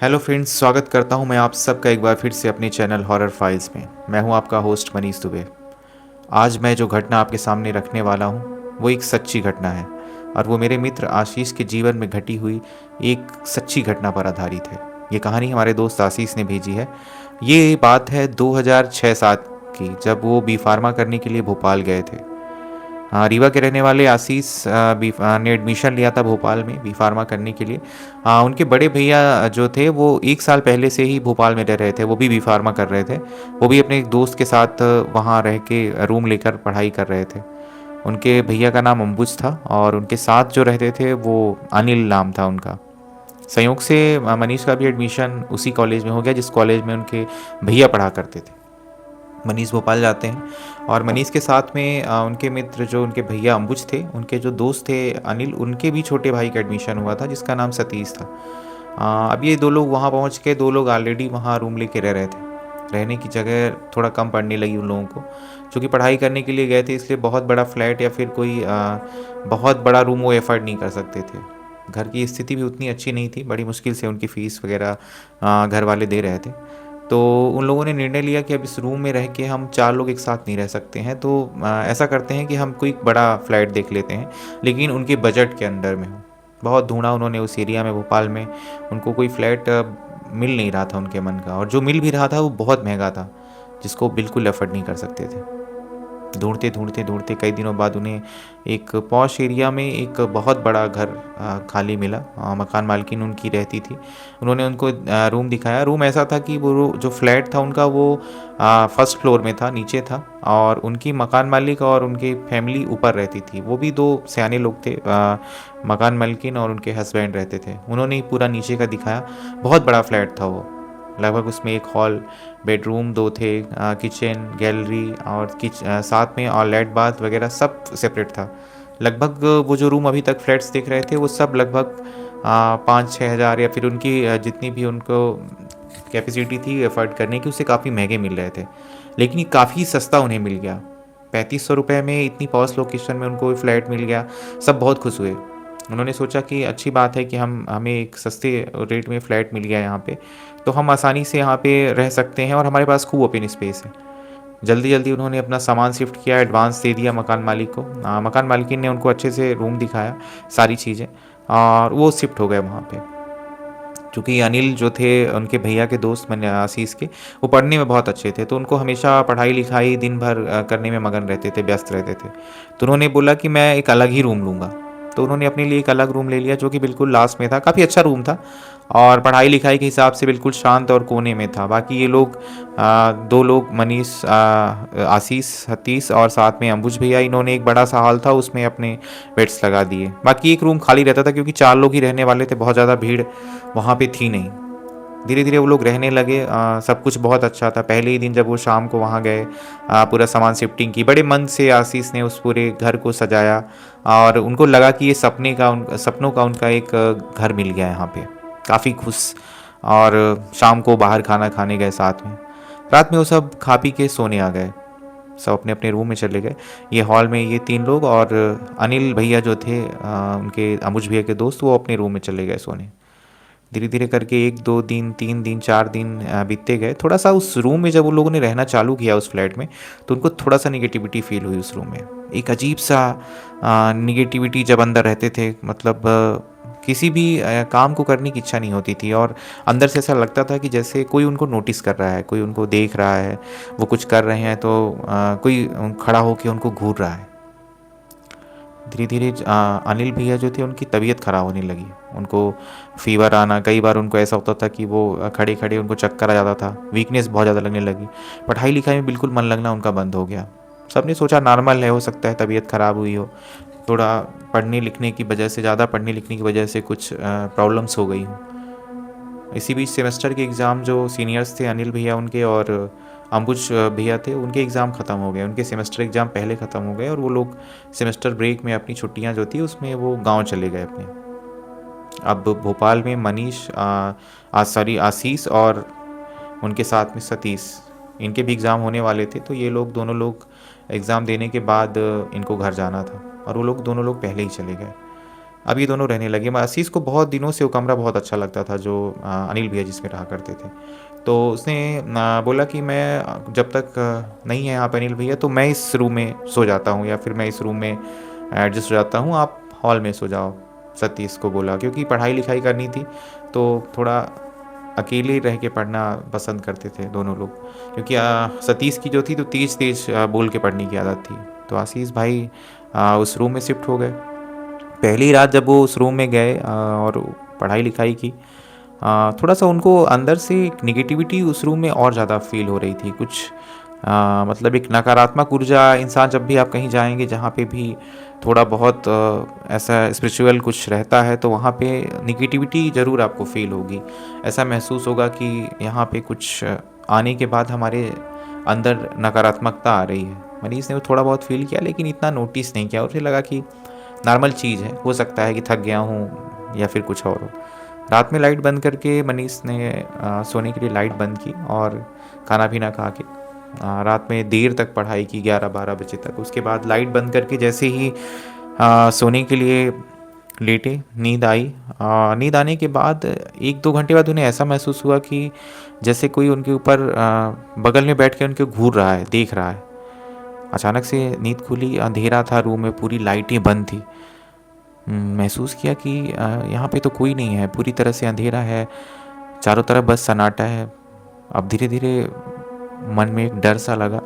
Hello friends, स्वागत करता हूं मैं आप सबका एक बार फिर से अपने चैनल हॉरर फाइल्स में। मैं हूं आपका होस्ट मनीष दुबे। आज मैं जो घटना आपके सामने रखने वाला हूं वो एक सच्ची घटना है और वो मेरे मित्र आशीष के जीवन में घटी हुई एक सच्ची घटना पर आधारित है। ये कहानी हमारे दोस्त आशीष ने भेजी है। ये बात है 2006-07 की, जब वो बी फार्मा करने के लिए भोपाल गए थे। हाँ, रीवा के रहने वाले आशीष ने एडमिशन लिया था भोपाल में बी फार्मा करने के लिए। हाँ, उनके बड़े भैया जो थे वो 1 साल पहले से ही भोपाल में रह रहे थे। वो भी बी फार्मा कर रहे थे। वो भी अपने एक दोस्त के साथ वहाँ रह के रूम लेकर पढ़ाई कर रहे थे। उनके भैया का नाम अंबुज था और उनके साथ जो रहते थे वो अनिल नाम था उनका। संयोग से मनीष का भी एडमिशन उसी कॉलेज में हो गया जिस कॉलेज में उनके भैया पढ़ा करते थे। मनीष भोपाल जाते हैं और मनीष के साथ में उनके मित्र जो उनके भैया अंबुज थे, उनके जो दोस्त थे अनिल, उनके भी छोटे भाई का एडमिशन हुआ था जिसका नाम सतीश था। अब ये दो लोग वहाँ पहुँच के, दो लोग ऑलरेडी वहाँ रूम लेके रह रहे थे। रहने की जगह थोड़ा कम पड़ने लगी उन लोगों को, क्योंकि पढ़ाई करने के लिए गए थे, इसलिए बहुत बड़ा फ्लैट या फिर कोई बहुत बड़ा रूम वो एफर्ड नहीं कर सकते थे। घर की स्थिति भी उतनी अच्छी नहीं थी, बड़ी मुश्किल से उनकी फ़ीस वगैरह घर वाले दे रहे थे। तो उन लोगों ने निर्णय लिया कि अब इस रूम में रह के हम 4 लोग एक साथ नहीं रह सकते हैं, तो ऐसा करते हैं कि हम कोई बड़ा फ्लैट देख लेते हैं, लेकिन उनके बजट के अंडर में हो। बहुत ढूँढा उन्होंने उस एरिया में भोपाल में, उनको कोई फ्लैट मिल नहीं रहा था उनके मन का, और जो मिल भी रहा था वो बहुत महंगा था, जिसको बिल्कुल अफ़ोर्ड नहीं कर सकते थे। ढूँढते ढूँढते ढूँढते कई दिनों बाद उन्हें एक पॉश एरिया में एक बहुत बड़ा घर खाली मिला। मकान मालकिन उनकी रहती थी। उन्होंने उनको रूम दिखाया। रूम ऐसा था कि वो जो फ्लैट था उनका वो फर्स्ट फ्लोर में था, नीचे था, और उनकी मकान मालिक और उनकी फैमिली ऊपर रहती थी। वो भी दो सयाने लोग थे, मकान मालकिन और उनके हस्बैंड रहते थे। उन्होंने ही पूरा नीचे का दिखाया। बहुत बड़ा फ्लैट था वो। लगभग उसमें एक हॉल, बेडरूम 2 थे, किचन, गैलरी और साथ में और लेट बाथ वगैरह सब सेपरेट था। लगभग वो जो रूम अभी तक फ्लैट्स देख रहे थे वो सब लगभग 5-6 हज़ार या फिर उनकी जितनी भी उनको कैपेसिटी थी एफर्ट करने की, उससे काफ़ी महंगे मिल रहे थे। लेकिन ये काफ़ी सस्ता उन्हें मिल गया। 3500 रुपये में इतनी पॉश लोकेशन में उनको फ्लैट मिल गया। सब बहुत खुश हुए। उन्होंने सोचा कि अच्छी बात है कि हमें एक सस्ते रेट में फ़्लैट मिल गया यहाँ पे, तो हम आसानी से यहाँ पे रह सकते हैं और हमारे पास खूब ओपन स्पेस है। जल्दी जल्दी उन्होंने अपना सामान शिफ्ट किया, एडवांस दे दिया मकान मालिक को। मकान मालिकिन ने उनको अच्छे से रूम दिखाया, सारी चीज़ें, और वो शिफ्ट हो गए वहाँ पे। चूँकि अनिल जो थे उनके भैया के दोस्त मैंने आशीष के, वो पढ़ने में बहुत अच्छे थे, तो उनको हमेशा पढ़ाई लिखाई दिन भर करने में मगन रहते थे, व्यस्त रहते थे। तो उन्होंने बोला कि मैं एक अलग ही रूम लूँगा। तो उन्होंने अपने लिए एक अलग रूम ले लिया जो कि बिल्कुल लास्ट में था। काफ़ी अच्छा रूम था और पढ़ाई लिखाई के हिसाब से बिल्कुल शांत और कोने में था। बाकी ये लोग 2 लोग, मनीष, आशीष, सतीश और साथ में अंबुज भैया, इन्होंने एक बड़ा सा हॉल था उसमें अपने बेड्स लगा दिए। बाकी एक रूम खाली रहता था क्योंकि 4 लोग ही रहने वाले थे, बहुत ज़्यादा भीड़ वहाँ पे थी नहीं। धीरे धीरे वो लोग रहने लगे। सब कुछ बहुत अच्छा था। पहले ही दिन जब वो शाम को वहाँ गए, पूरा सामान शिफ्टिंग की, बड़े मन से आशीष ने उस पूरे घर को सजाया और उनको लगा कि ये सपनों का उनका एक घर मिल गया यहाँ पे। काफ़ी खुश। और शाम को बाहर खाना खाने गए साथ में। रात में वो सब खा पी के सोने आ गए। सब अपने अपने रूम में चले गए। ये हॉल में ये 3 लोग और अनिल भैया जो थे, उनके अमुज भैया के दोस्त, वो अपने रूम में चले गए सोने। धीरे धीरे करके 1-2 दिन, 3 दिन, 4 दिन बीतते गए। थोड़ा सा उस रूम में जब उन लोगों ने रहना चालू किया उस फ्लैट में, तो उनको थोड़ा सा निगेटिविटी फील हुई उस रूम में। एक अजीब सा निगेटिविटी जब अंदर रहते थे, मतलब किसी भी काम को करने की इच्छा नहीं होती थी, और अंदर से ऐसा लगता था कि जैसे कोई उनको नोटिस कर रहा है, कोई उनको देख रहा है। वो कुछ कर रहे हैं तो कोई खड़ा होकर उनको घूर रहा है। धीरे धीरे अनिल भैया जो थे उनकी तबीयत ख़राब होने लगी। उनको फीवर आना, कई बार उनको ऐसा होता था कि वो खड़े खड़े उनको चक्कर आ जाता था, वीकनेस बहुत ज़्यादा लगने लगी। पढ़ाई लिखाई में बिल्कुल मन लगना उनका बंद हो गया। सबने सोचा नॉर्मल है, हो सकता है तबीयत ख़राब हुई हो, थोड़ा पढ़ने लिखने की वजह से, ज़्यादा पढ़ने लिखने की वजह से कुछ प्रॉब्लम्स हो गई हों। इसी बीच सेमेस्टर के एग्ज़ाम, जो सीनियर्स थे अनिल भैया उनके और अंबुज भैया थे, उनके एग्ज़ाम ख़त्म हो गए। उनके सेमेस्टर एग्ज़ाम पहले ख़त्म हो गए और वो लोग सेमेस्टर ब्रेक में अपनी छुट्टियां जो थी उसमें वो गांव चले गए अपने। अब भोपाल में मनीष, सॉरी, आशीष और उनके साथ में सतीश, इनके भी एग्ज़ाम होने वाले थे। तो ये लोग दोनों लोग एग्ज़ाम देने के बाद इनको घर जाना था और वो लोग दोनों लोग पहले ही चले गए। अब ये दोनों रहने लगे। आशीष को बहुत दिनों से वो कमरा बहुत अच्छा लगता था जो अनिल भैया जिसमें रहा करते थे। तो उसने बोला कि मैं जब तक नहीं है यहाँ पे अनिल भैया तो मैं इस रूम में सो जाता हूँ या फिर मैं इस रूम में एडजस्ट हो जाता हूँ, आप हॉल में सो जाओ। सतीश को बोला क्योंकि पढ़ाई लिखाई करनी थी तो थोड़ा अकेले रह के पढ़ना पसंद करते थे दोनों लोग, क्योंकि सतीश की जो थी तो तेज तेज बोल के पढ़ने की आदत थी। तो आशीष भाई उस रूम में शिफ्ट हो गए। पहली रात जब वो उस रूम में गए और पढ़ाई लिखाई की, थोड़ा सा उनको अंदर से एक निगेटिविटी उस रूम में और ज़्यादा फील हो रही थी। कुछ मतलब एक नकारात्मक ऊर्जा, इंसान जब भी आप कहीं जाएंगे जहाँ पे भी थोड़ा बहुत ऐसा स्पिरिचुअल कुछ रहता है तो वहाँ पे निगेटिविटी ज़रूर आपको फील होगी। ऐसा महसूस होगा कि यहाँ पे कुछ आने के बाद हमारे अंदर नकारात्मकता आ रही है। मनीष ने वो थोड़ा बहुत फील किया लेकिन इतना नोटिस नहीं किया, उसे लगा कि नॉर्मल चीज़ है, हो सकता है कि थक गया हूँ या फिर कुछ और हो। रात में लाइट बंद करके मनीष ने सोने के लिए लाइट बंद की और खाना पीना खा के रात में देर तक पढ़ाई की, 11-12 बजे तक। उसके बाद लाइट बंद करके जैसे ही सोने के लिए लेटे, नींद आई। नींद आने के बाद 1-2 घंटे बाद उन्हें ऐसा महसूस हुआ कि जैसे कोई उनके ऊपर बगल में बैठ के उनके घूर रहा है, देख रहा है। अचानक से नींद खुली, अंधेरा था रूम में, पूरी लाइटें बंद थी। महसूस किया कि यहाँ पे तो कोई नहीं है, पूरी तरह से अंधेरा है, चारों तरफ बस सन्नाटा है। अब धीरे धीरे मन में एक डर सा लगा,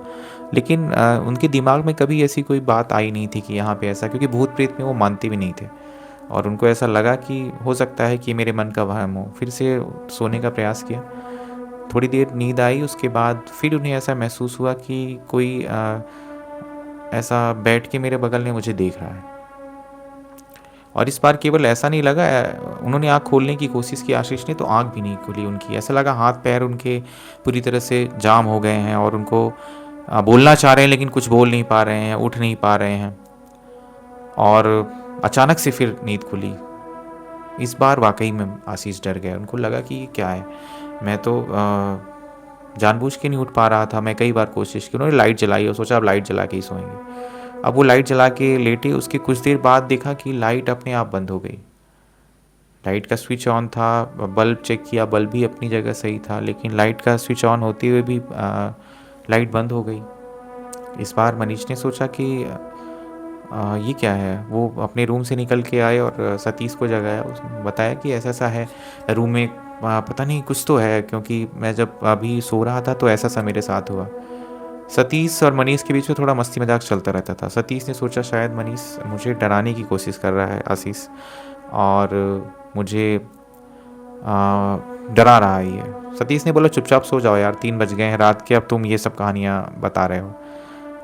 लेकिन उनके दिमाग में कभी ऐसी कोई बात आई नहीं थी कि यहाँ पे ऐसा, क्योंकि भूत प्रेत में वो मानते भी नहीं थे। और उनको ऐसा लगा कि हो सकता है कि मेरे मन का वहम हो। फिर से सोने का प्रयास किया, थोड़ी देर नींद आई। उसके बाद फिर उन्हें ऐसा महसूस हुआ कि कोई ऐसा बैठ के मेरे बगल में मुझे देख रहा है। और इस बार केवल ऐसा नहीं लगा, उन्होंने आँख खोलने की कोशिश की आशीष ने, तो आँख भी नहीं खुली उनकी। ऐसा लगा हाथ पैर उनके पूरी तरह से जाम हो गए हैं और उनको बोलना चाह रहे हैं लेकिन कुछ बोल नहीं पा रहे हैं, उठ नहीं पा रहे हैं। और अचानक से फिर नींद खुली। इस बार वाकई में आशीष डर गया, उनको लगा कि क्या है, मैं तो जानबूझ के नहीं उठ पा रहा था। मैं कई बार कोशिश की, उन्होंने लाइट जलाई और सोचा अब लाइट जला के ही सोएंगे। अब वो लाइट जला के लेटे, उसके कुछ देर बाद देखा कि लाइट अपने आप बंद हो गई। लाइट का स्विच ऑन था, बल्ब चेक किया, बल्ब भी अपनी जगह सही था, लेकिन लाइट का स्विच ऑन होते हुए भी लाइट बंद हो गई। इस बार मनीष ने सोचा कि ये क्या है। वो अपने रूम से निकल के आए और सतीश को जगाया। उसने बताया कि ऐसा ऐसा है रूम में, पता नहीं कुछ तो है, क्योंकि मैं जब अभी सो रहा था तो ऐसा सा मेरे साथ हुआ। सतीश और मनीष के बीच में थोड़ा मस्ती मजाक चलता रहता था। सतीश ने सोचा शायद मनीष मुझे डराने की कोशिश कर रहा है आशीष, और मुझे डरा रहा है ये। सतीश ने बोला चुपचाप सो जाओ यार, 3 बज गए हैं रात के, अब तुम ये सब कहानियाँ बता रहे हो।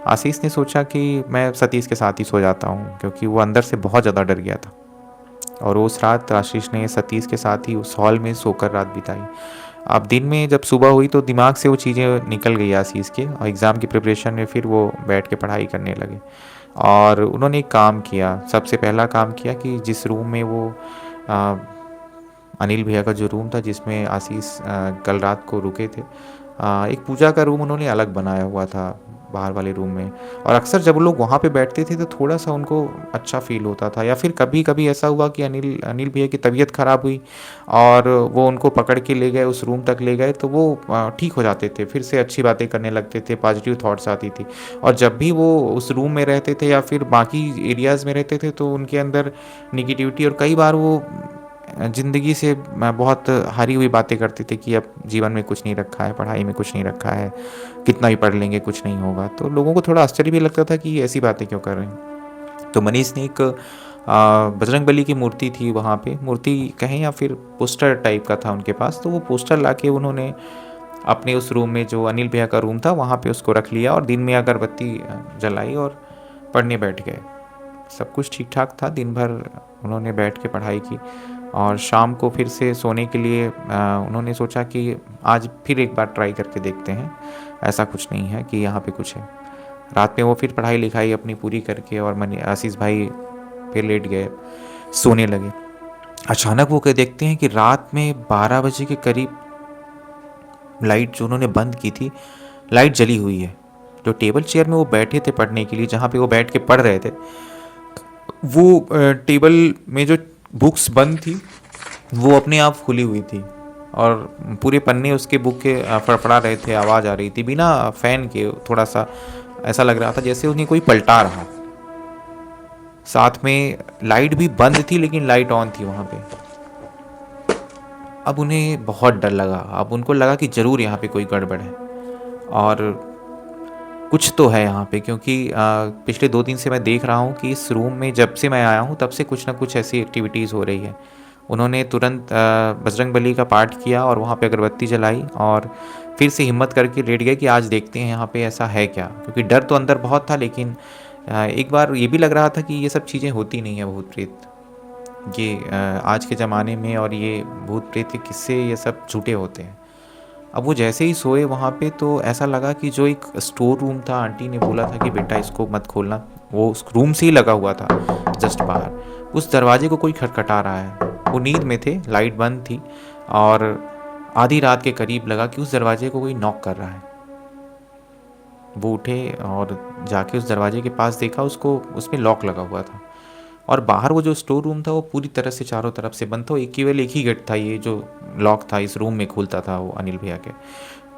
आशीष ने सोचा कि मैं सतीश के साथ ही सो जाता हूँ, क्योंकि वो अंदर से बहुत ज़्यादा डर गया था। और उस रात आशीष ने सतीश के साथ ही उस हॉल में सोकर रात बिताई। अब दिन में जब सुबह हुई तो दिमाग से वो चीज़ें निकल गई आशीष के, और एग्ज़ाम की प्रिपरेशन में फिर वो बैठ के पढ़ाई करने लगे। और उन्होंने एक काम किया, सबसे पहला काम किया कि जिस रूम में वो अनिल भैया का जो रूम था जिसमें आशीष कल रात को रुके थे, एक पूजा का रूम उन्होंने अलग बनाया हुआ था बाहर वाले रूम में। और अक्सर जब लोग वहाँ पे बैठते थे तो थोड़ा सा उनको अच्छा फील होता था। या फिर कभी कभी ऐसा हुआ कि अनिल भैया की तबीयत ख़राब हुई और वो उनको पकड़ के ले गए, उस रूम तक ले गए, तो वो ठीक हो जाते थे, फिर से अच्छी बातें करने लगते थे, पॉजिटिव थॉट्स आती थी। और जब भी वो उस रूम में रहते थे या फिर बाकी एरियाज़ में रहते थे तो उनके अंदर निगेटिविटी, और कई बार वो ज़िंदगी से बहुत हारी हुई बातें करते थे कि अब जीवन में कुछ नहीं रखा है, पढ़ाई में कुछ नहीं रखा है, कितना भी पढ़ लेंगे कुछ नहीं होगा। तो लोगों को थोड़ा आश्चर्य भी लगता था कि ये ऐसी बातें क्यों कर रहे हैं। तो मनीष ने एक बजरंगबली की मूर्ति थी वहाँ पे, मूर्ति कहें या फिर पोस्टर टाइप का था उनके पास, तो वो पोस्टर लाके उन्होंने अपने उस रूम में जो अनिल भैया का रूम था वहाँ पे उसको रख लिया और दिन में अगरबत्ती जलाई और पढ़ने बैठ गए। सब कुछ ठीक ठाक था, दिन भर उन्होंने बैठ के पढ़ाई की। और शाम को फिर से सोने के लिए उन्होंने सोचा कि आज फिर एक बार ट्राई करके देखते हैं, ऐसा कुछ नहीं है कि यहाँ पे कुछ है। रात में वो फिर पढ़ाई लिखाई अपनी पूरी करके और आशीष भाई फिर लेट गए, सोने लगे। अचानक वो देखते हैं कि रात में 12 बजे के करीब लाइट जो उन्होंने बंद की थी, लाइट जली हुई है। जो टेबल चेयर में वो बैठे थे पढ़ने के लिए, जहाँ पे वो बैठ के पढ़ रहे थे, वो टेबल में जो बुक्स बंद थी, वो अपने आप खुली हुई थी और पूरे पन्ने उसके बुक के फड़फड़ा रहे थे, आवाज़ आ रही थी बिना फ़ैन के। थोड़ा सा ऐसा लग रहा था जैसे उन्हें कोई पलटा रहा। साथ में लाइट भी बंद थी लेकिन लाइट ऑन थी वहाँ पे। अब उन्हें बहुत डर लगा। अब उनको लगा कि ज़रूर यहाँ पे कोई गड़बड़ है और कुछ तो है यहाँ पे, क्योंकि पिछले 2 दिन से मैं देख रहा हूँ कि इस रूम में जब से मैं आया हूँ तब से कुछ ना कुछ ऐसी एक्टिविटीज़ हो रही है। उन्होंने तुरंत बजरंग बली का पाठ किया और वहाँ पे अगरबत्ती जलाई और फिर से हिम्मत करके लेट गए कि आज देखते हैं यहाँ पे ऐसा है क्या, क्योंकि डर तो अंदर बहुत था लेकिन एक बार ये भी लग रहा था कि ये सब चीज़ें होती नहीं है, भूत प्रेत ये आज के ज़माने में, और ये भूत प्रेत के किस्से ये सब झूठे होते हैं। अब वो जैसे ही सोए वहाँ पे तो ऐसा लगा कि जो एक स्टोर रूम था, आंटी ने बोला था कि बेटा इसको मत खोलना, वो उस रूम से ही लगा हुआ था जस्ट बाहर, उस दरवाजे को कोई खटखटा रहा है। वो नींद में थे, लाइट बंद थी और आधी रात के करीब लगा कि उस दरवाजे को कोई नॉक कर रहा है। वो उठे और जाके उस दरवाजे के पास देखा, उसको उसमें लॉक लगा हुआ था और बाहर वो जो स्टोर रूम था वो पूरी तरह से चारों तरफ से बंद था। एक केवल एक ही गेट था, ये जो लॉक था इस रूम में खुलता था वो अनिल भैया के।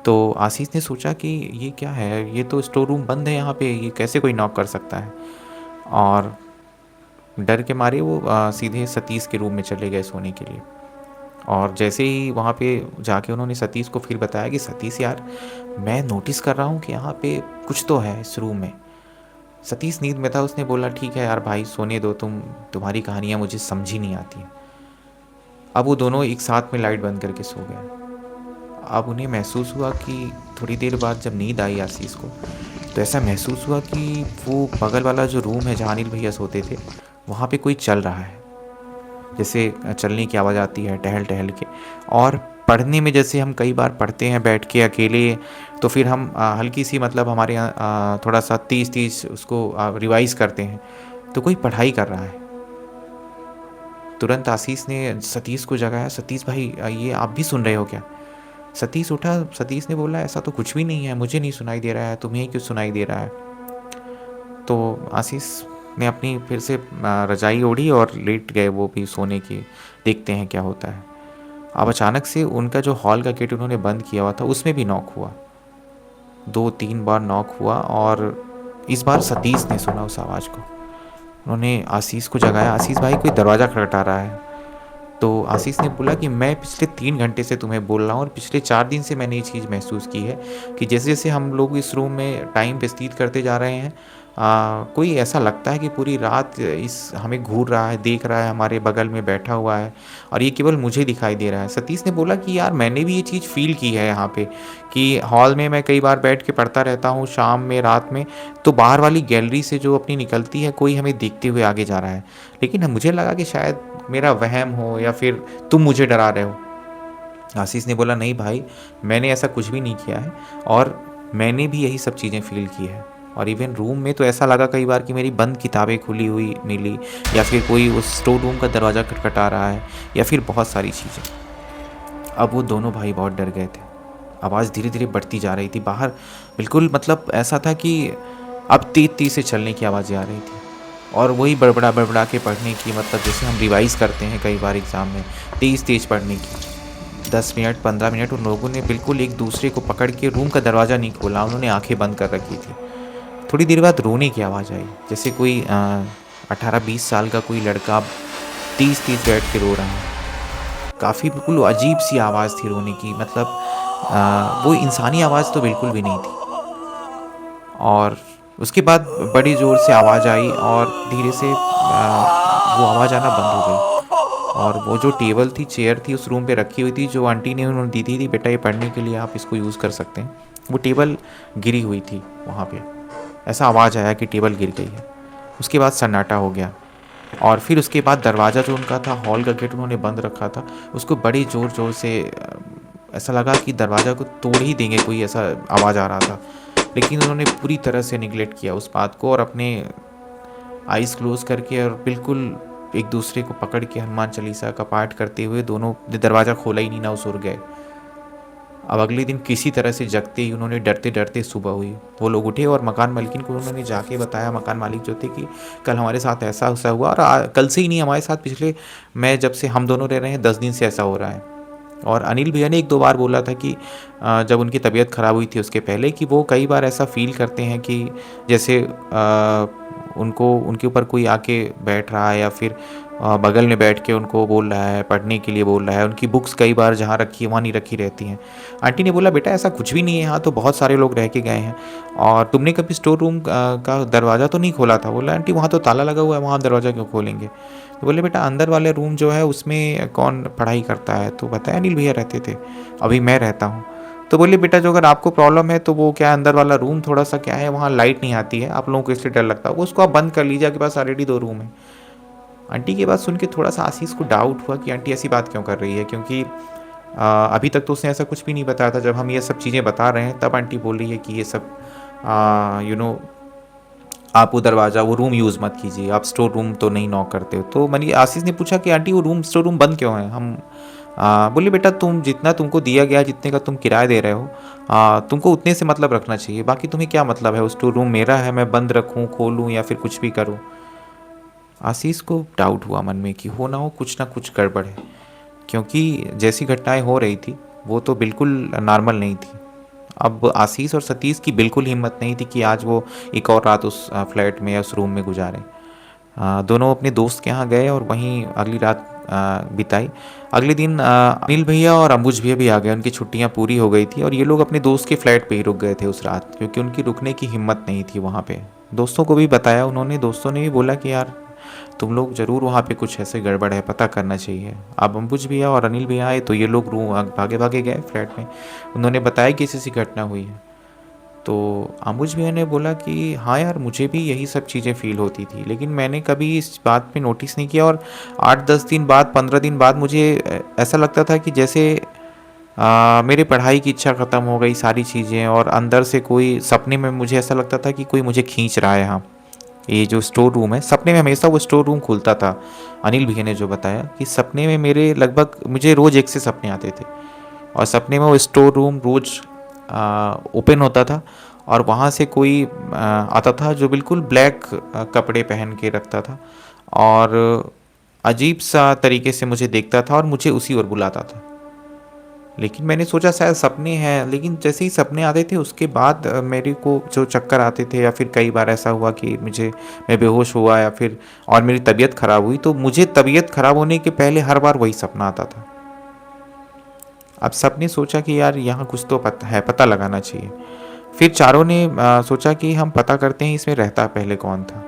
तो आशीष ने सोचा कि ये क्या है, ये तो स्टोर रूम बंद है, यहाँ पे ये कैसे कोई नॉक कर सकता है। और डर के मारे वो सीधे सतीश के रूम में चले गए सोने के लिए। और जैसे ही वहाँ पे जाके उन्होंने सतीश को फिर बताया कि सतीश यार, मैं नोटिस कर रहा हूँ कि यहाँ पे कुछ तो है इस रूम में। सतीश नींद में था, उसने बोला ठीक है यार भाई सोने दो, तुम्हारी कहानियाँ मुझे समझ ही नहीं आती। अब वो दोनों एक साथ में लाइट बंद करके सो गए। अब उन्हें महसूस हुआ कि थोड़ी देर बाद जब नींद आई आशीष को, तो ऐसा महसूस हुआ कि वो बगल वाला जो रूम है जहाँ अनिल भैया सोते थे, वहाँ पे कोई चल रहा है, जैसे चलने की आवाज़ आती है टहल टहल के। और पढ़ने में जैसे हम कई बार पढ़ते हैं बैठ के अकेले, तो फिर हम हल्की सी मतलब हमारे यहाँ थोड़ा सा तेज़ तेज़ उसको रिवाइज़ करते हैं, तो कोई पढ़ाई कर रहा है। तुरंत आशीष ने सतीश को जगाया, सतीश भाई ये आप भी सुन रहे हो क्या? सतीश उठा, सतीश ने बोला ऐसा तो कुछ भी नहीं है, मुझे नहीं सुनाई दे रहा है, तुम्हें क्यों सुनाई दे रहा है? तो आशीष ने अपनी फिर से रजाई ओढ़ी और लेट गए वो भी सोने की, देखते हैं क्या होता है। अब अचानक से उनका जो हॉल का गेट उन्होंने बंद किया हुआ था उसमें भी नॉक हुआ, 2-3 बार नॉक हुआ और इस बार सतीश ने सुना उस आवाज़ को। उन्होंने आशीष को जगाया, आशीष भाई कोई दरवाज़ा खटखटा रहा है। तो आशीष ने बोला कि मैं पिछले 3 घंटे से तुम्हें बोल रहा हूँ और पिछले 4 दिन से मैंने ये चीज़ महसूस की है कि जैसे जैसे हम लोग इस रूम में टाइम व्यतीत करते जा रहे हैं, कोई ऐसा लगता है कि पूरी रात इस हमें घूर रहा है, देख रहा है, हमारे बगल में बैठा हुआ है और ये केवल मुझे दिखाई दे रहा है। सतीश ने बोला कि यार मैंने भी ये चीज़ फ़ील की है यहाँ पे, कि हॉल में मैं कई बार बैठ के पढ़ता रहता हूँ शाम में, रात में, तो बाहर वाली गैलरी से जो अपनी निकलती है कोई हमें देखते हुए आगे जा रहा है। लेकिन मुझे लगा कि शायद मेरा वहम हो या फिर तुम मुझे डरा रहे हो। आशीष ने बोला नहीं भाई, मैंने ऐसा कुछ भी नहीं किया है और मैंने भी यही सब चीज़ें फ़ील की है। और इवन रूम में तो ऐसा लगा कई बार कि मेरी बंद किताबें खुली हुई मिली, या फिर कोई उस स्टोर रूम का दरवाज़ा खटखटा रहा है, या फिर बहुत सारी चीज़ें। अब वो दोनों भाई बहुत डर गए थे। आवाज़ धीरे धीरे बढ़ती जा रही थी बाहर, बिल्कुल मतलब ऐसा था कि अब तेज तेज से चलने की आवाज़ें आ रही थी और वही बड़बड़ा बड़बड़ा के पढ़ने की, मतलब जैसे हम रिवाइज़ करते हैं कई बार एग्ज़ाम में, तेज़ तेज़ पढ़ने की। 10 मिनट 15 मिनट उन लोगों ने बिल्कुल एक दूसरे को पकड़ के रूम का दरवाज़ा नहीं खोला, उन्होंने आंखें बंद कर रखी थी। थोड़ी देर बाद रोने की आवाज़ आई, जैसे कोई 18-20 साल का कोई लड़का तेज़ तेज़ बैठ के रो रहा है। काफ़ी बिल्कुल अजीब सी आवाज़ थी रोने की, मतलब वो इंसानी आवाज़ तो बिल्कुल भी नहीं थी। और उसके बाद बड़ी ज़ोर से आवाज़ आई और धीरे से वो आवाज़ आना बंद हो गई। और वो जो टेबल थी, चेयर थी उस रूम पे रखी हुई थी, जो आंटी ने उन्होंने दी थी बेटा ये पढ़ने के लिए आप इसको यूज़ कर सकते हैं, वो टेबल गिरी हुई थी वहाँ पे। ऐसा आवाज़ आया कि टेबल गिर गई है। उसके बाद सन्नाटा हो गया और फिर उसके बाद दरवाज़ा जो उनका था, हॉल का गेट उन्होंने बंद रखा था, उसको बड़ी ज़ोर ज़ोर से ऐसा लगा कि दरवाज़ा को तोड़ ही देंगे, कोई ऐसा आवाज़ आ रहा था। लेकिन उन्होंने पूरी तरह से निगलेक्ट किया उस बात को और अपने आइज़ क्लोज़ करके और बिल्कुल एक दूसरे को पकड़ के हनुमान चालीसा का पाठ करते हुए दोनों ने दरवाज़ा खोला ही नहीं, ना वो सुर गए। अब अगले दिन किसी तरह से जगते ही उन्होंने डरते डरते सुबह हुई, वो लोग उठे और मकान मालिकिन को उन्होंने जाके बताया, मकान मालिक जो थे, कि कल हमारे साथ ऐसा ऐसा हुआ, और कल से ही नहीं, हमारे साथ पिछले, मैं जब से हम दोनों रह रहे हैं 10 दिन से ऐसा हो रहा है। और अनिल भैया ने एक दो बार बोला था कि जब उनकी तबीयत ख़राब हुई थी उसके पहले, कि वो कई बार ऐसा फील करते हैं कि जैसे उनको उनके ऊपर कोई आके बैठ रहा है, या फिर बगल में बैठ के उनको बोल रहा है, पढ़ने के लिए बोल रहा है। उनकी बुक्स कई बार जहाँ रखी है वहाँ नहीं रखी रहती हैं। आंटी ने बोला, बेटा ऐसा कुछ भी नहीं है, यहाँ तो बहुत सारे लोग रह के गए हैं, और तुमने कभी स्टोर रूम का दरवाज़ा तो नहीं खोला था? बोला, आंटी वहाँ तो ताला लगा हुआ है, वहाँ दरवाज़ा क्यों खोलेंगे? तो बोले, बेटा अंदर वाले रूम जो है उसमें कौन पढ़ाई करता है? तो बताया, अनिल भैया रहते थे, अभी मैं रहता हूँ। तो बोले, बेटा जो अगर आपको प्रॉब्लम है तो वो क्या है, अंदर वाला रूम थोड़ा सा क्या है, वहाँ लाइट नहीं आती है, आप लोगों को इसलिए डर लगता है, वो उसको आप बंद कर लीजिए, आपके पास ऑलरेडी 2 रूम है। आंटी की बात सुन के थोड़ा सा आशीष को डाउट हुआ कि आंटी ऐसी बात क्यों कर रही है, क्योंकि अभी तक तो उसने ऐसा कुछ भी नहीं बताया था। जब हम ये सब चीज़ें बता रहे हैं तब आंटी बोल रही है कि ये सब यू नो आप वो दरवाज़ा, वो रूम यूज़ मत कीजिए, आप स्टोर रूम तो नहीं नॉक करते हो। तो मैंने आशीष ने पूछा कि आंटी वो रूम, स्टोर रूम बंद क्यों है? हम बोले, बेटा तुम जितना तुमको दिया गया, जितने का तुम किराया दे रहे हो, तुमको उतने से मतलब रखना चाहिए, बाकी तुम्हें क्या मतलब है, वो स्टोर रूम मेरा है, मैं बंद रखूँ, खोलूँ या फिर कुछ भी करूँ। आशीष को डाउट हुआ मन में कि हो ना कुछ गड़बड़ है, क्योंकि जैसी घटनाएं हो रही थी वो तो बिल्कुल नॉर्मल नहीं थी। अब आशीष और सतीश की बिल्कुल हिम्मत नहीं थी कि आज वो एक और रात उस फ्लैट में या उस रूम में गुजारें। दोनों अपने दोस्त के यहाँ गए और वहीं अगली रात बिताई। अगले दिन अनिल भैया और अंबुज भैया भी आ गए, उनकी छुट्टियां पूरी हो गई थी और ये लोग अपने दोस्त के फ्लैट पे ही रुक गए थे उस रात, क्योंकि उनकी रुकने की हिम्मत नहीं थी वहाँ पे। दोस्तों को भी बताया उन्होंने, दोस्तों ने भी बोला कि यार तुम लोग ज़रूर वहाँ पे कुछ ऐसे गड़बड़ है, पता करना चाहिए। अब अंबुज भैया और अनिल भैया आए तो ये लोग रूम भागे भागे गए फ्लैट में, उन्होंने बताया कि ऐसी घटना हुई है। तो अंबुज भैया ने बोला कि हाँ यार, मुझे भी यही सब चीज़ें फ़ील होती थी, लेकिन मैंने कभी इस बात पे नोटिस नहीं किया, और 8-10 दिन बाद, 15 दिन बाद मुझे ऐसा लगता था कि जैसे मेरे पढ़ाई की इच्छा ख़त्म हो गई, सारी चीज़ें, और अंदर से कोई सपने में मुझे ऐसा लगता था कि कोई मुझे खींच रहा है। हाँ, ये जो स्टोर रूम है, सपने में हमेशा वो स्टोर रूम खुलता था। अनिल भैया ने जो बताया कि सपने में मेरे लगभग मुझे रोज़ एक से सपने आते थे, और सपने में वो स्टोर रूम रोज़ ओपन होता था, और वहाँ से कोई आता था जो बिल्कुल ब्लैक कपड़े पहन के रखता था, और अजीब सा तरीके से मुझे देखता था और मुझे उसी ओर बुलाता था। लेकिन मैंने सोचा शायद सपने हैं, लेकिन जैसे ही सपने आते थे उसके बाद मेरे को जो चक्कर आते थे, या फिर कई बार ऐसा हुआ कि मैं बेहोश हुआ, या फिर और मेरी तबीयत ख़राब हुई, तो मुझे तबीयत ख़राब होने के पहले हर बार वही सपना आता था। अब सबने सोचा कि यार यहाँ कुछ तो पता लगाना चाहिए। फिर चारों ने सोचा कि हम पता करते हैं इसमें रहता पहले कौन था।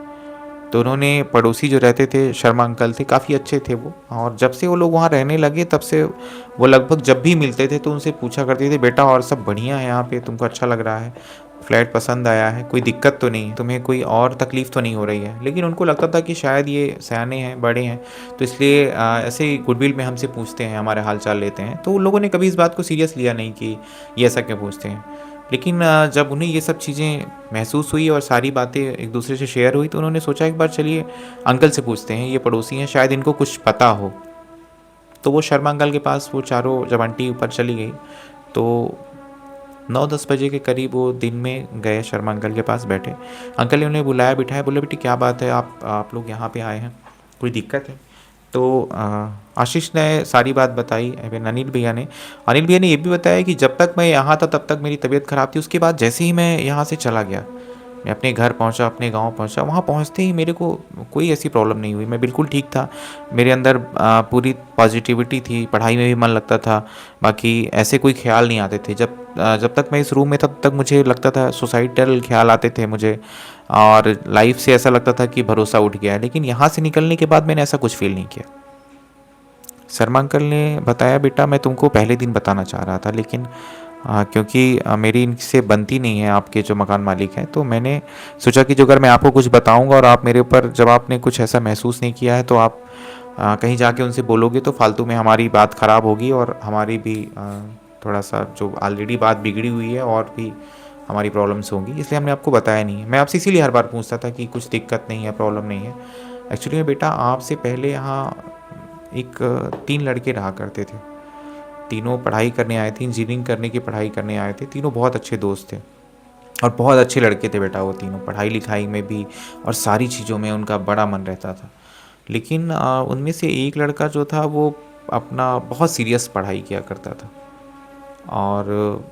तो उन्होंने, पड़ोसी जो रहते थे, शर्मा अंकल थे, काफ़ी अच्छे थे वो, और जब से वो लोग वहाँ रहने लगे तब से वो लगभग जब भी मिलते थे तो उनसे पूछा करते थे, बेटा और सब बढ़िया है यहाँ पे, तुमको अच्छा लग रहा है, फ्लैट पसंद आया है, कोई दिक्कत तो नहीं है, तुम्हें कोई और तकलीफ़ तो नहीं हो रही है? लेकिन उनको लगता था कि शायद ये सयाने हैं, बड़े हैं, तो इसलिए ऐसे ही गुडविल में हमसे पूछते हैं, हमारे हाल चाल लेते हैं। तो उन लोगों ने कभी इस बात को सीरियस लिया नहीं कि ये ऐसा क्यों पूछते हैं। लेकिन जब उन्हें ये सब चीज़ें महसूस हुई और सारी बातें एक दूसरे से शेयर हुई, तो उन्होंने सोचा एक बार चलिए अंकल से पूछते हैं, ये पड़ोसी हैं, शायद इनको कुछ पता हो। तो वो शर्मा अंकल के पास वो चारों, जब आंटी ऊपर चली गई तो 9-10 बजे के करीब वो दिन में गए शर्मा अंकल के पास, बैठे। अंकल ने उन्हें बुलाया, बिठाया, बोले, बेटी क्या बात है, आप लोग यहाँ पे आए हैं, कोई दिक्कत है? तो आशीष ने सारी बात बताई। इवन अनिल भैया ने ये भी बताया कि जब तक मैं यहाँ था तब तक मेरी तबीयत ख़राब थी, उसके बाद जैसे ही मैं यहाँ से चला गया, मैं अपने घर पहुँचा, अपने गांव पहुँचा, वहाँ पहुँचते ही मेरे को कोई ऐसी प्रॉब्लम नहीं हुई, मैं बिल्कुल ठीक था। मेरे अंदर पूरी पॉजिटिविटी थी, पढ़ाई में भी मन लगता था, बाकी ऐसे कोई ख्याल नहीं आते थे। जब तक मैं इस रूम में था तब तक मुझे लगता था सुसाइडल ख्याल आते थे मुझे, और लाइफ से ऐसा लगता था कि भरोसा उठ गया है। लेकिन यहाँ से निकलने के बाद मैंने ऐसा कुछ फील नहीं किया। शर्मा अंकल ने बताया, बेटा मैं तुमको पहले दिन बताना चाह रहा था, लेकिन क्योंकि मेरी इनसे बनती नहीं है, आपके जो मकान मालिक हैं, तो मैंने सोचा कि जो अगर मैं आपको कुछ बताऊंगा और आप मेरे ऊपर, जब आपने कुछ ऐसा महसूस नहीं किया है, तो आप कहीं जाके उनसे बोलोगे तो फालतू में हमारी बात ख़राब होगी, और हमारी भी थोड़ा सा जो ऑलरेडी बात बिगड़ी हुई है और भी हमारी प्रॉब्लम्स होंगी, इसलिए हमने आपको बताया नहीं है। मैं आपसे इसीलिए हर बार पूछता था कि कुछ दिक्कत नहीं है, प्रॉब्लम नहीं है। एक्चुअली में बेटा आपसे पहले यहाँ एक 3 लड़के रहा करते थे, तीनों पढ़ाई करने आए थे, इंजीनियरिंग करने की पढ़ाई करने आए थे। तीनों बहुत अच्छे दोस्त थे और बहुत अच्छे लड़के थे बेटा वो तीनों, पढ़ाई लिखाई में भी और सारी चीज़ों में उनका बड़ा मन रहता था। लेकिन उनमें से एक लड़का जो था वो अपना बहुत सीरियस पढ़ाई किया करता था और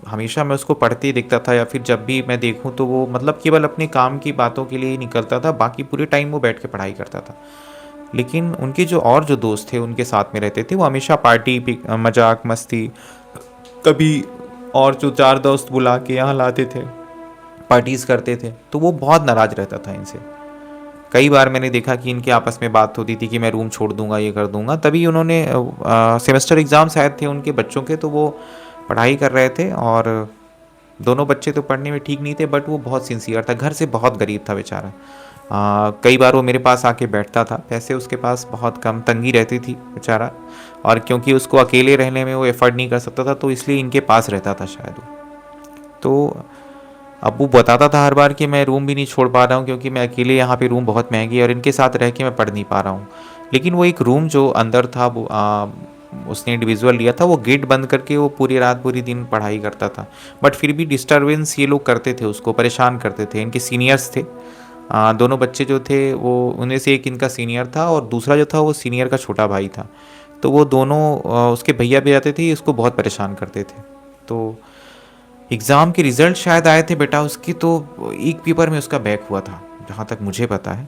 हमेशा मैं उसको पढ़ते ही दिखता था, या फिर जब भी मैं देखूं तो वो मतलब केवल अपने काम की बातों के लिए ही निकलता था, बाकी पूरे टाइम वो बैठ के पढ़ाई करता था। लेकिन उनके जो दोस्त थे उनके साथ में रहते थे, वो हमेशा पार्टी मजाक मस्ती, कभी और जो चार दोस्त बुला के यहाँ लाते थे, पार्टीज करते थे, तो वो बहुत नाराज रहता था इनसे। कई बार मैंने देखा कि इनके आपस में बात होती थी कि मैं रूम छोड़ दूंगा, ये कर दूंगा। तभी उन्होंने सेमेस्टर एग्ज़ाम शायद थे उनके बच्चों के, तो वो पढ़ाई कर रहे थे और दोनों बच्चे तो पढ़ने में ठीक नहीं थे, बट वो बहुत सिंसियर था, घर से बहुत गरीब था बेचारा। कई बार वो मेरे पास आके बैठता था, पैसे उसके पास बहुत कम, तंगी रहती थी बेचारा, और क्योंकि उसको अकेले रहने में वो एफर्ट नहीं कर सकता था तो इसलिए इनके पास रहता था शायद वो। तो अब वो बताता था हर बार कि मैं रूम भी नहीं छोड़ पा रहा हूँ क्योंकि मैं अकेले, यहाँ पे रूम बहुत महंगी है और इनके साथ रह के मैं पढ़ नहीं पा रहा हूँ। लेकिन वो एक रूम जो अंदर था वो उसने इंडिविजुअल लिया था, वो गेट बंद करके वो पूरी रात पूरी दिन पढ़ाई करता था। बट फिर भी डिस्टरबेंस ये लोग करते थे, उसको परेशान करते थे। इनके सीनियर्स थे, दोनों बच्चे जो थे वो, उनमें से एक इनका सीनियर था और दूसरा जो था वो सीनियर का छोटा भाई था। तो वो दोनों उसके भैया भी आते थे, इसको बहुत परेशान करते थे। तो एग्ज़ाम के रिज़ल्ट शायद आए थे बेटा उसके, तो एक पेपर में उसका बैक हुआ था जहाँ तक मुझे पता है।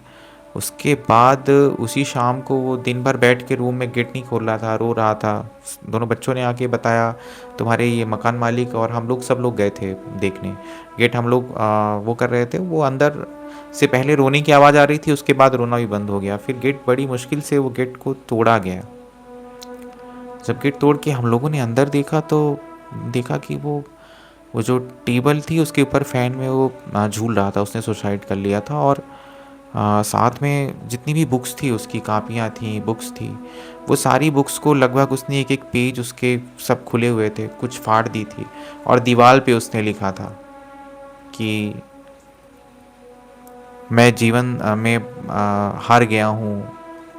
उसके बाद उसी शाम को वो दिन भर बैठ के रूम में गेट नहीं खोल रहा था, रो रहा था। दोनों बच्चों ने आके बताया, तुम्हारे ये मकान मालिक और हम लोग सब लोग गए थे देखने गेट। हम लोग वो कर रहे थे, वो अंदर से पहले रोने की आवाज़ आ रही थी, उसके बाद रोना भी बंद हो गया। फिर गेट बड़ी मुश्किल से वो गेट को तोड़ा गया। जब गेट तोड़ के हम लोगों ने अंदर देखा तो देखा कि वो जो टेबल थी उसके ऊपर फ़ैन में वो झूल रहा था, उसने सुसाइड कर लिया था। और साथ में जितनी भी बुक्स थी, उसकी कापियाँ थी, बुक्स थी, वो सारी बुक्स को लगभग उसने एक एक पेज उसके सब खुले हुए थे, कुछ फाड़ दी थी। और दीवार पे उसने लिखा था कि मैं जीवन में हार गया हूँ,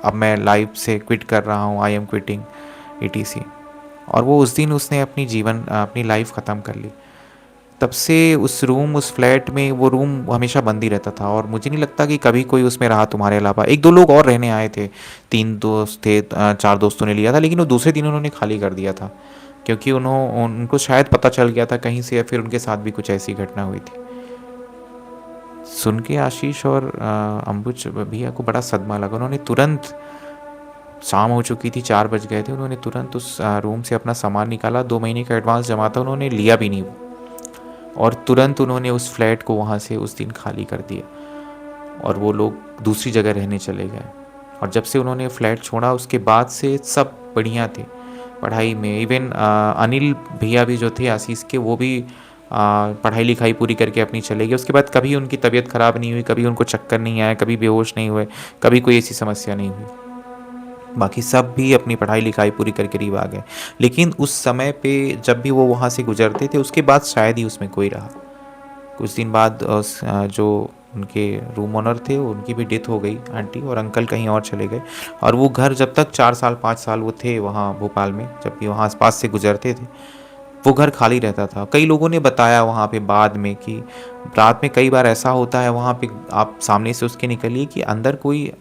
अब मैं लाइफ से क्विट कर रहा हूँ, आई एम क्विटिंग ETC। और वो उस दिन उसने अपनी लाइफ ख़त्म कर ली। तब से उस फ्लैट में, वो रूम हमेशा बंद ही रहता था और मुझे नहीं लगता कि कभी कोई उसमें रहा तुम्हारे अलावा। एक दो लोग और रहने आए थे, 3 दोस्त थे, 4 दोस्तों ने लिया था, लेकिन वो दूसरे दिन उन्होंने खाली कर दिया था क्योंकि उनको शायद पता चल गया था कहीं से, या फिर उनके साथ भी कुछ ऐसी घटना हुई थी। सुन के आशीष और अंबुज भैया को बड़ा सदमा लगा। उन्होंने तुरंत, शाम हो चुकी थी, 4 बज गए थे, उन्होंने तुरंत उस रूम से अपना सामान निकाला। 2 महीने का एडवांस जमा था, उन्होंने लिया भी नहीं और तुरंत उन्होंने उस फ्लैट को वहाँ से उस दिन खाली कर दिया और वो लोग दूसरी जगह रहने चले गए। और जब से उन्होंने फ्लैट छोड़ा उसके बाद से सब बढ़िया थे पढ़ाई में। इवन अनिल भैया भी जो थे आशीष के, वो भी पढ़ाई लिखाई पूरी करके अपनी चले गए। उसके बाद कभी उनकी तबीयत ख़राब नहीं हुई, कभी उनको चक्कर नहीं आया, कभी बेहोश नहीं हुए, कभी कोई ऐसी समस्या नहीं हुई। बाकी सब भी अपनी पढ़ाई लिखाई पूरी करके करीब आ गए। लेकिन उस समय पे जब भी वो वहाँ से गुजरते थे उसके बाद शायद ही उसमें कोई रहा। कुछ दिन बाद जो उनके रूम ओनर थे उनकी भी डेथ हो गई, आंटी और अंकल कहीं और चले गए। और वो घर जब तक 4 साल 5 साल वो थे वहाँ भोपाल में, जब भी वहाँ आसपास से गुजरते थे, वो घर खाली रहता था। कई लोगों ने बताया वहाँ पे बाद में कि रात में कई बार ऐसा होता है वहाँ पे, आप सामने से उसके निकलिए कि अंदर कोई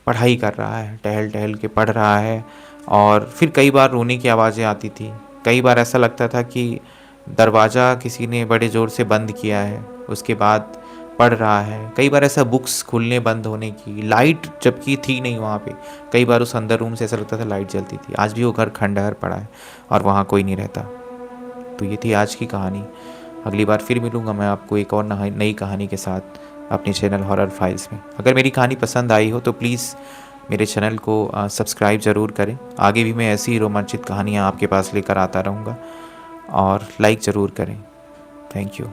पढ़ाई कर रहा है, टहल टहल के पढ़ रहा है। और फिर कई बार रोने की आवाज़ें आती थी। कई बार ऐसा लगता था कि दरवाज़ा किसी ने बड़े ज़ोर से बंद किया है, उसके बाद पढ़ रहा है। कई बार ऐसा बुक्स खुलने बंद होने की, लाइट जबकि थी नहीं वहाँ पे, कई बार उस अंदर रूम से ऐसा लगता था लाइट जलती थी। आज भी वो घर खंडहर पड़ा है और वहाँ कोई नहीं रहता। तो ये थी आज की कहानी। अगली बार फिर मिलूँगा मैं आपको एक और नई कहानी के साथ अपने चैनल हॉरर फाइल्स में। अगर मेरी कहानी पसंद आई हो तो प्लीज़ मेरे चैनल को सब्सक्राइब ज़रूर करें। आगे भी मैं ऐसी ही रोमांचित कहानियाँ आपके पास लेकर आता रहूँगा और लाइक ज़रूर करें। Thank you.